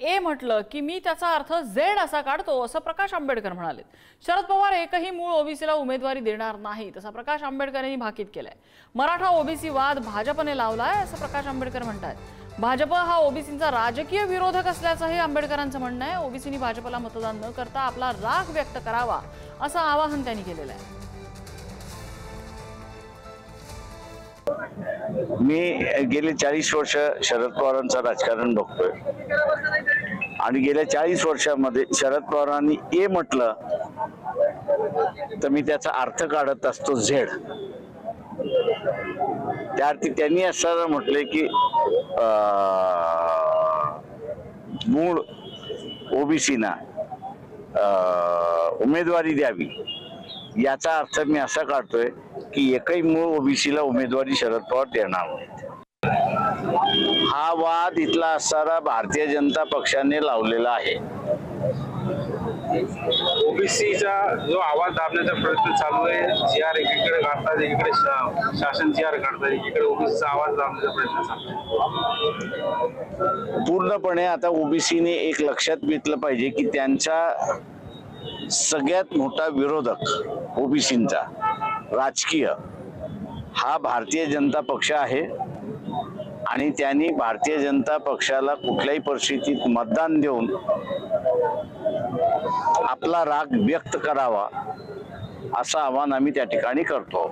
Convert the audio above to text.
ए म्हटलं की मी त्याचा अर्थ झेड असा काढतो, असं प्रकाश आंबेडकर म्हणाले। शरद पवार एकही मूळ ओबीसीला उमेदवारी देणार नाही, तसा प्रकाश आंबेडकर यांनी भाकीत केलाय। मराठा ओबीसी वाद भाजपने लावलाय, असं प्रकाश आंबेडकर म्हणतात। भाजप हा ओबीसींचा राजकीय विरोधक असल्याचंही आंबेडकरांचं म्हणणं आहे। ओबीसींनी भाजपला मतदान न करता आपला राग व्यक्त करावा, असं आवाहन त्यांनी केलेलं आहे। मी गेले 40 वर्ष शरद पवारांचं राजकारण बघतोय आणि गेल्या 40 वर्षांमध्ये शरद पवारांनी ए म्हटलं तर मी त्याचा अर्थ काढत असतो झेड। त्या अर्थी त्यांनी असं म्हटले की मूळ ओबीसीना उमेदवारी द्यावी, याचा अर्थ मी असा काढतोय की एकही मूळ ओबीसीला उमेदवारी शरद पवार देणार नाहीत। हा वाद इथला असणारा भारतीय जनता पक्षाने लावलेला आहे। ओबीसीचा जो आवाज दाबण्याचा प्रयत्न चालू आहे, जीआर एकीकडे काढतात, एकीकडे शासन जीआर काढतात, एकीकडे ओबीसीचा आवाज दाबण्याचा प्रयत्न चालू आहे। पूर्णपणे आता ओबीसीने एक लक्षात घेतलं पाहिजे की त्यांचा सगळ्यात मोठा विरोधक ओबीसींचा राजकीय हा भारतीय जनता पक्ष आहे आणि त्यांनी भारतीय जनता पक्षाला कुठल्याही परिस्थितीत मतदान देऊन आपला राग व्यक्त करावा, असं आवाहन आम्ही त्या ठिकाणी करतो।